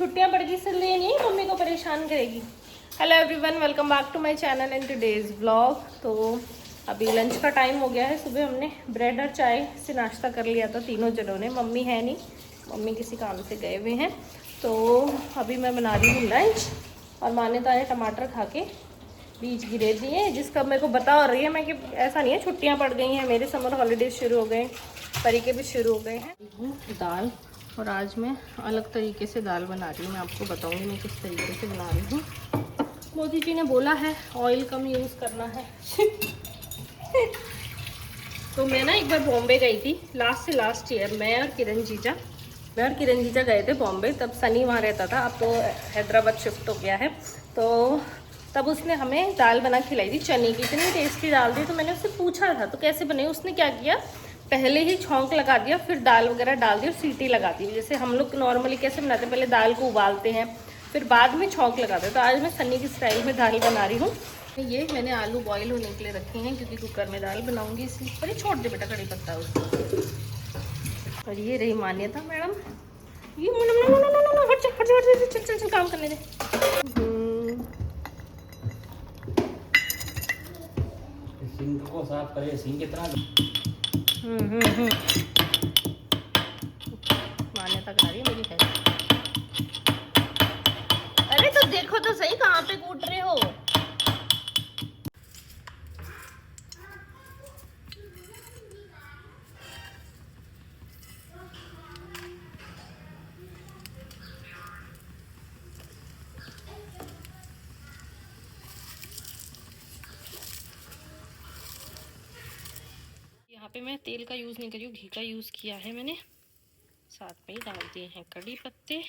छुट्टियां पड़ गई इसलिए नहीं मम्मी को परेशान करेगी। Hello everyone, welcome back to my channel and today's vlog. तो अभी लंच का टाइम हो गया है। सुबह हमने ब्रेड और चाय से नाश्ता कर लिया था तीनों जनों ने। मम्मी है नहीं, मम्मी किसी काम से गए हुए हैं। तो अभी मैं बना रही हूँ लंच और माने ताने टमाटर खा के बीज गिरे दिए, जिसका मेरे को बता हो रही है मैं कि ऐसा नहीं है छुट्टियाँ पड़ गई हैं, मेरे समर हॉलीडेज शुरू हो गए, परीक्षे भी शुरू हो गए हैं। दाल, और आज मैं अलग तरीके से दाल बना रही हूँ। मैं आपको बताऊँगी मैं किस तरीके से बना रही हूँ। मोदी जी ने बोला है ऑयल कम यूज़ करना है। तो मैं ना एक बार बॉम्बे गई थी लास्ट ईयर, मैं और किरण जीजा गए थे बॉम्बे। तब सनी वहाँ रहता था, अब तो हैदराबाद शिफ्ट हो गया है। तो तब उसने हमें दाल बना खिलाई थी चने की, इतनी टेस्टी दाल थी। तो मैंने उससे पूछा था तो कैसे बने, उसने क्या किया, पहले ही छौंक लगा दिया, फिर दाल वगैरह डाल दी और सीटी लगा दी। जैसे हम लोग नॉर्मली कैसे बनाते हैं, पहले दाल को उबालते हैं फिर बाद में छौंक लगाते हैं। तो आज मैं सन्नी की स्टाइल में दाल बना रही हूँ। ये मैंने आलू बॉईल होने के लिए रखे हैं क्योंकि कुकर में दाल बनाऊंगी इसलिए। अरे छोड़ दे बेटा कड़ी पत्ता उसको। और ये रही मान्यता मैडम, ये हट चल काम करने दे। सिंक को साफ करे, सिंक कितना मान्यता करा रही है मेरी है। अरे तो देखो तो सही कहाँ पे कूट रहे हो। यहाँ पे मैं तेल का यूज़ नहीं करी हूँ, घी का यूज़ किया है मैंने। साथ में ही डाल दिए हैं कड़ी पत्ते।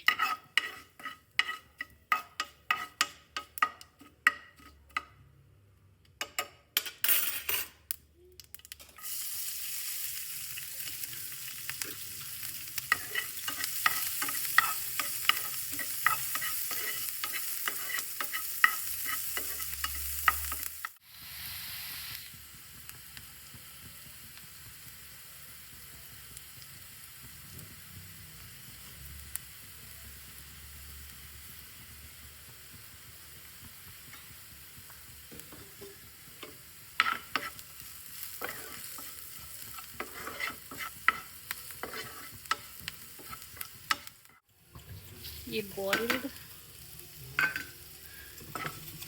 ये बॉइल्ड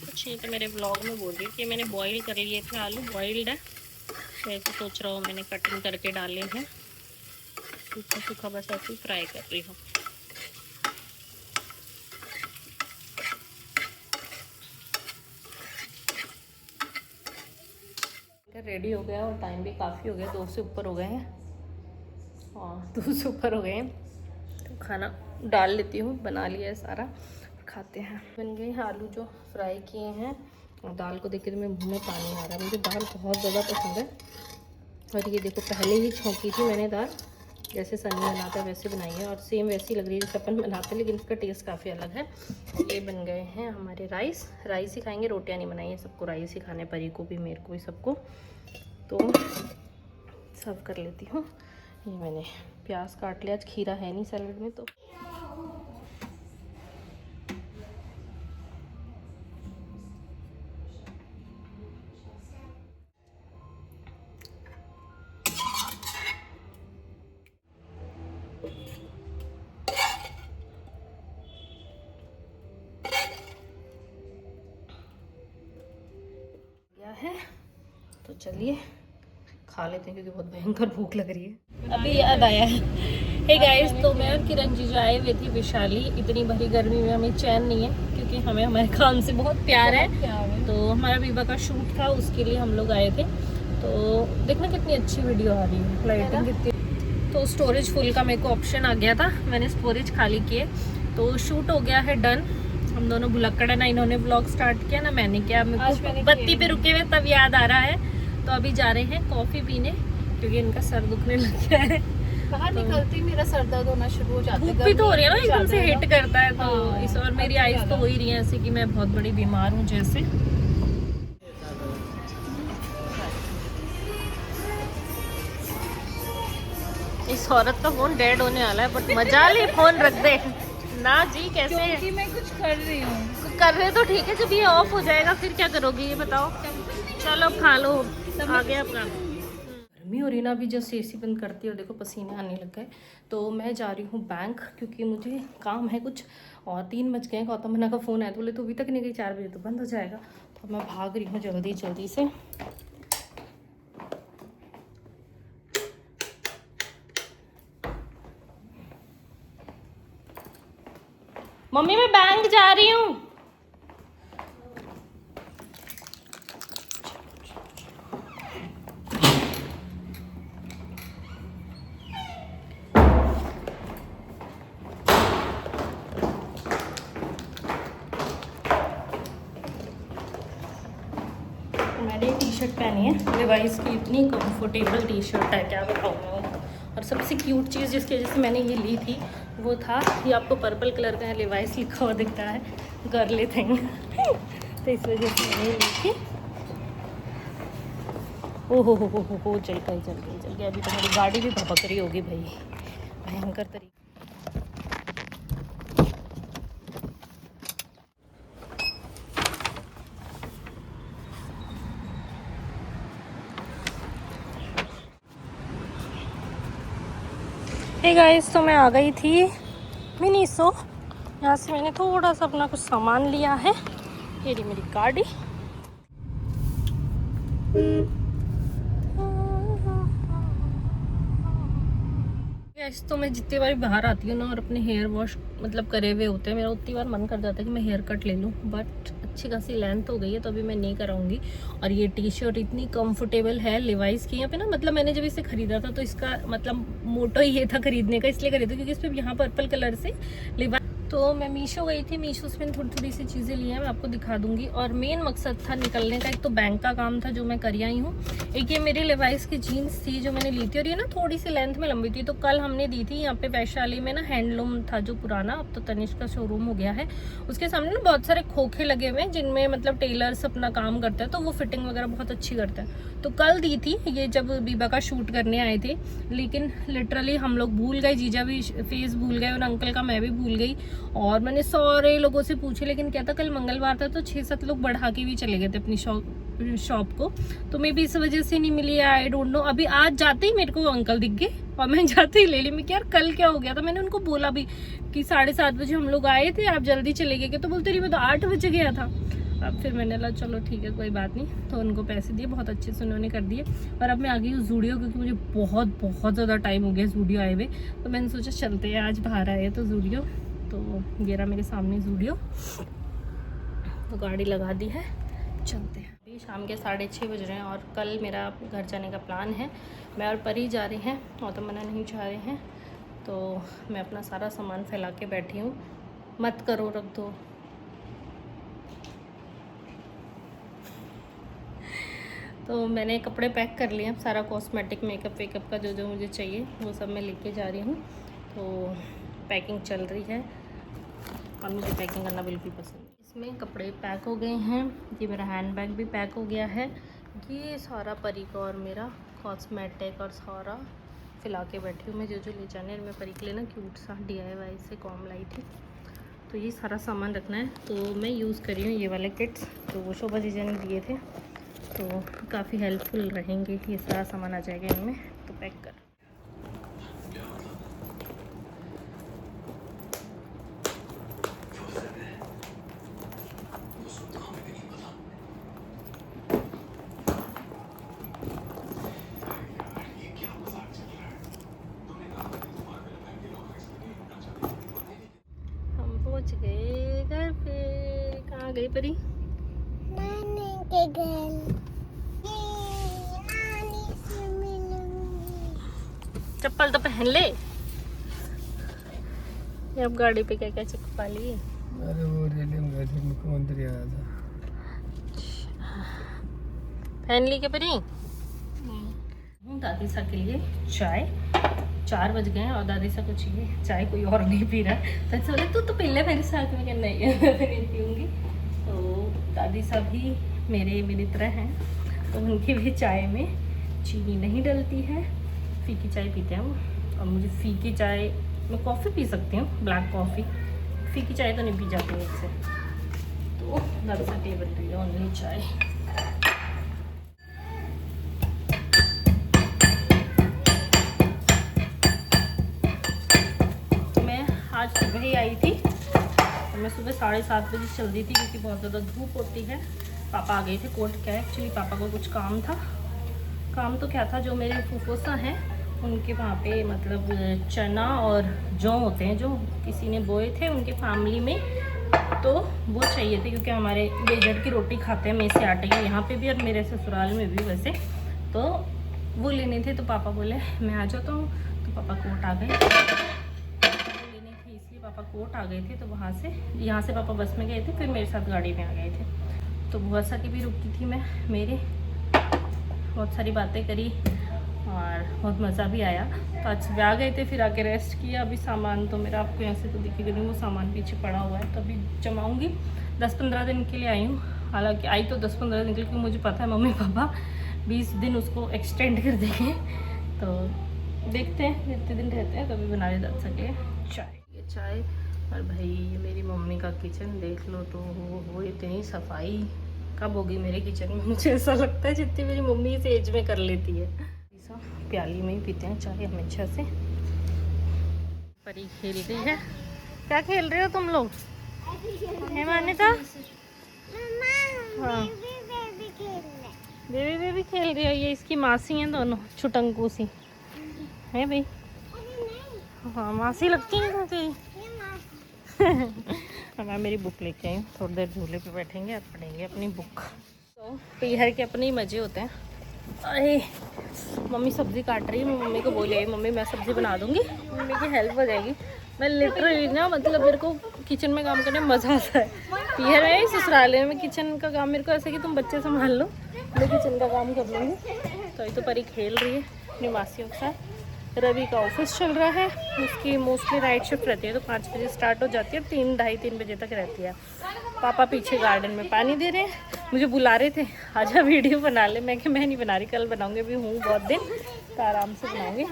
कुछ नहीं, तो मेरे ब्लॉग में बोल रही कि मैंने बॉईल कर लिए थे आलू, बॉइल्ड है। तो ऐसे सोच रहा हूँ मैंने कटिंग करके डाले हैं, सूखा सूखा बस ऐसे ही फ्राई कर रही हूँ। रेडी हो गया और टाइम भी काफ़ी हो गया, 2 से ऊपर हो गए हैं। हाँ 2 से ऊपर हो गए हैं। तो खाना डाल लेती हूँ, बना लिया है सारा, खाते हैं। बन गए हैं आलू जो फ्राई किए हैं। और दाल को देख के तो मेरे मुँह में पानी आ रहा है, मुझे दाल बहुत ज़्यादा पसंद है। और ये देखो पहले ही छौंकी थी मैंने दाल, जैसे सनी बनाता है वैसे बनाई है और सेम वैसी लग रही है जैसे अपन बनाते हैं, लेकिन इसका टेस्ट काफ़ी अलग है। ये बन गए हैं हमारे राइस ही खाएंगे, रोटियाँ नहीं बनाई है। सबको राइस ही खाने, परी को भी, मेरे को भी, सबको। तो सर्व कर लेती हूँ। ये मैंने प्याज काट लिया, आज खीरा है नहीं सैलेड में तो। है तो चलिए खा लेते हैं क्योंकि बहुत भयंकर भूख लग रही है। अभी याद आया है, हे गाइस, तो मैं और किरण जीजा आए हुए थे वैशाली। इतनी भरी गर्मी में हमें चैन नहीं है क्योंकि हमें हमारे काम से बहुत प्यार है। तो हमारा विवाह का शूट था, उसके लिए हम लोग आए थे। तो देखना कितनी अच्छी वीडियो आ रही है, लाइटिंग कितनी। तो स्टोरेज फुल का मेरे को ऑप्शन आ गया था, मैंने स्टोरेज खाली किए तो शूट हो गया है डन। हम दोनों भुलक्कड़ है ना, इन्होंने व्लॉग स्टार्ट किया ना मैंने किया। मेरे को बत्ती पे रुके हुए तब याद आ रहा है। तो अभी जा रहे हैं कॉफ़ी पीने क्योंकि इनका सर दुखने लग गया है। बाहर निकलती मेरा सर दर्द होना शुरू हो जाता है। धूप भी तो हो रही है ना, एकदम से हिट करता है। तो इस और मेरी आइज तो हो ही रही है ऐसे कि मैं बहुत बड़ी बीमार हूँ जैसे। इस औरत का फोन डेड होने वाला है, बट मजा ले, फोन रख दे। ना जी, कैसे है? क्योंकि मैं कुछ कर रही हूँ। कर रहे तो ठीक है, जब ये ऑफ हो जाएगा फिर क्या करोगी ये बताओ। चलो खा लो, आ गया अपना। गर्मी हो रही ना, अभी जस्ट एसी बंद करती है और देखो पसीने आने लग गए। तो मैं जा रही हूँ बैंक, क्योंकि मुझे काम है कुछ, और 3 बज गए। गौतम मना का फ़ोन आया तो बोले तो अभी तक नहीं गई, 4 बजे तो बंद हो जाएगा। तो मैं भाग रही हूँ जल्दी जल्दी से। मम्मी मैं बैंक जा रही हूँ। मैंने टी शर्ट पहनी है लिवाइस की, इतनी कंफर्टेबल टी शर्ट है क्या बताऊँ मैं। और सबसे क्यूट चीज़ जिसकी वजह से मैंने ये ली थी वो था, ये आपको पर्पल कलर का है, लिवाइस लिखा हुआ दिखता है, गर्ली थिंग। तो इस वजह से मैंने ली थी। ओहो हो चल गई। अभी तो मेरी गाड़ी भी भपक रही होगी भाई, भयंकर तरीके। हे गाइस, तो मैं आ गई थी मिनीसो। यहाँ से मैंने थोड़ा सा अपना कुछ सामान लिया है। ये रही मेरी गाड़ी। गाइस, तो मैं जितनी बार बाहर आती हूँ ना और अपने हेयर वॉश मतलब करे हुए होते हैं, मेरा उतनी बार मन कर जाता है कि मैं हेयर कट ले लूँ, बट अच्छी खासी लेंथ हो गई है तो अभी मैं नहीं कराऊंगी। और ये टी शर्ट इतनी कंफर्टेबल है लिवाइस की। यहाँ पे ना मतलब मैंने जब इसे खरीदा था तो इसका मतलब मोटो ये था खरीदने का, इसलिए खरीदा क्योंकि इस पर यहाँ पर्पल कलर से लिवाइस। तो मैं मीशो गई थी, मीशो से मैंने थोड़ी सी चीज़ें ली हैं, मैं आपको दिखा दूंगी। और मेन मकसद था निकलने का, एक तो बैंक का काम था जो मैं कर आई हूँ, एक ये मेरी लिवाइस की जीन्स थी जो मैंने ली थी, और ये ना थोड़ी सी लेंथ में लंबी थी। तो कल हमने दी थी यहाँ पे वैशाली में ना, हैंडलूम था जो पुराना, अब तो तनिष्क का शोरूम हो गया है, उसके सामने ना बहुत सारे खोखे लगे हुए हैं जिनमें मतलब टेलर्स अपना काम करते हैं, तो वो फिटिंग वगैरह बहुत अच्छी करते हैं। तो कल दी थी ये जब बीबा का शूट करने आए थे, लेकिन लिटरली हम लोग भूल गए, जीजा भी फेस भूल गए और अंकल का मैं भी भूल गई। और मैंने सारे लोगों से पूछे, लेकिन क्या था कल मंगलवार था तो 6-7 लोग बढ़ा के भी चले गए थे अपनी शॉप को, तो मे भी इस वजह से नहीं मिली, आई डोंट नो। अभी आज जाते ही मेरे को अंकल दिख गए और मैं जाते ही ले ली। मैं यार कल क्या हो गया था, मैंने उनको बोला भी कि 7:30 बजे हम लोग आए थे, आप जल्दी चले गए, तो बोलते रही मैं तो 8 बजे गया था। अब फिर मैंने कहा चलो ठीक है कोई बात नहीं, तो उनको पैसे दिए, बहुत अच्छे से उन्होंने कर दिए। और अब मैं आ गई हूँ ज़ूडियो, क्योंकि मुझे बहुत ज़्यादा टाइम हो गया ज़ूडियो आए हुए, तो मैंने सोचा चलते हैं, आज बाहर आए तो ज़ूडियो। तो ये रहा मेरे सामने ज़ूडियो, तो गाड़ी लगा दी है, चलते हैं। अभी शाम के 6:30 बज रहे हैं और कल मेरा घर जाने का प्लान है। मैं और परी जा रहे हैं, और तो मना नहीं चाह रहे हैं, तो मैं अपना सारा सामान फैला के बैठी हूँ। मत करो, रख दो। तो मैंने कपड़े पैक कर लिए, सारा कॉस्मेटिक मेकअप वेकअप का जो जो मुझे चाहिए वो सब मैं लेके जा रही हूँ। तो पैकिंग चल रही है और मुझे पैकिंग करना बिल्कुल पसंद है। इसमें कपड़े पैक हो गए हैं, ये मेरा हैंड बैग भी पैक हो गया है, ये सारा परी का और मेरा कॉस्मेटिक और सारा फैला के बैठी हूँ मैं, जो जो ले जाने हैं। मैं परी के लिए ना क्यूट सा DIY से कॉम लाई थी, तो ये सारा सामान रखना है। तो मैं यूज़ कर रही हूँ ये वाले किट्स, तो वो शोभा जीजा ने दिए थे, तो काफ़ी हेल्पफुल रहेंगे। ये सारा सामान आ जाएगा इनमें, तो पैक कर। हम पहुंच गए घर पे। कहाँ गई परी? नानी के घर। नानी से मिलूंगी। चप्पल तो पहन ले। ये अब गाड़ी पे क्या क्या चिपका ली? अरे वो रेलिंग गए थे, मुख्यमंत्री आया था। पहन ली क्या परी? दादी सा के लिए चाय, 4 बज गए हैं और दादी सा को चाहिए चाय, कोई और नहीं पी रहा है। तो बोले तू तो पहले मेरे साथ में, क्या नहीं नहीं पीऊँगी। तो दादी सा भी मेरी तरह हैं, तो उनकी भी चाय में चीनी नहीं डलती है, फीकी चाय पीते हैं वो। और मुझे फीकी चाय, मैं कॉफ़ी पी सकती हूँ, ब्लैक कॉफ़ी, फीकी चाय तो नहीं पी जाती है इससे, तो दरअसल ये बन रही है ओनली चाय। मैं आज सुबह ही आई थी, मैं सुबह 7:30 बजे चल दी थी क्योंकि बहुत ज़्यादा धूप होती है। पापा आ गए थे कोर्ट, क्या है एक्चुअली पापा को कुछ काम था। काम तो क्या था, जो मेरे फूफोसा हैं उनके वहाँ पे मतलब चना और जौ होते हैं जो किसी ने बोए थे उनके फैमिली में, तो वो चाहिए थे क्योंकि हमारे बेजड़ की रोटी खाते हैं मेसे आटे की, यहाँ पे भी और मेरे ससुराल में भी वैसे, तो वो लेने थे। तो पापा बोले मैं आ जाता हूँ, तो पापा कोर्ट आ गए पापा कोर्ट आ गए थे। तो वहाँ से यहाँ से पापा बस में गए थे, फिर मेरे साथ गाड़ी में आ गए थे। तो बुआसा की भी रुकी थी मैं, मेरे बहुत सारी बातें करी और बहुत मज़ा भी आया। तो आज सुबह आ गए थे, फिर आके रेस्ट किया। अभी सामान तो मेरा आपको यहाँ से तो दिखेगा नहीं, वो सामान पीछे पड़ा हुआ है, तो अभी जमाऊँगी। 10-15 दिन के लिए आई हूँ, हालांकि आई तो 10-15 दिन के लिए, क्योंकि मुझे पता है मम्मी पापा 20 दिन उसको एक्सटेंड कर देंगे। तो देखते हैं जितने दिन रहते हैं तभी बना जा सके चाय। और भाई ये मेरी मम्मी का किचन देख लो, तो वो इतनी सफाई कब होगी मेरे किचन में, मुझे ऐसा लगता है जितनी मेरी मम्मी इस एज में कर लेती है। ऐसा प्याली में ही पीते हैं चाय हमेशा से। परी खेल रही है, क्या खेल रहे हो तुम लोग? है मान्यता? हाँ बेबी खेल रही हो, ये इसकी मासी हैं दोनों, छुटंकू सी है भाई। हाँ मासी लगती है क्योंकि मैं मेरी बुक लेके आई हूँ, थोड़ी देर झूले पे बैठेंगे और पढ़ेंगे अपनी बुक। तो पीहर के अपने ही मज़े होते हैं। अरे मम्मी सब्ज़ी काट रही है, मैं मम्मी को बोली मम्मी मैं सब्ज़ी बना दूँगी, मम्मी की हेल्प हो जाएगी। मैं लिटरली ना मतलब मेरे को किचन में काम करने में मज़ा आता है। पीहर में ससुराल में किचन का काम मेरे को ऐसे कि तुम बच्चे संभाल लो, मैं किचन का काम कर लूँगी। तो ये तो परी खेल रही है अपनी मासियों के साथ। रवि का ऑफिस चल रहा है, उसकी मोस्टली नाइट शिफ्ट रहती है, तो 5 बजे स्टार्ट हो जाती है, 3-2:30-3 बजे तक रहती है। पापा पीछे गार्डन में पानी दे रहे हैं, मुझे बुला रहे थे आजा वीडियो बना ले, मैं कि मैं नहीं बना रही, कल बनाऊंगी, अभी हूँ बहुत दिन तो आराम से बनाऊंगी।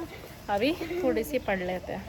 अभी थोड़ी सी पढ़ लेते हैं।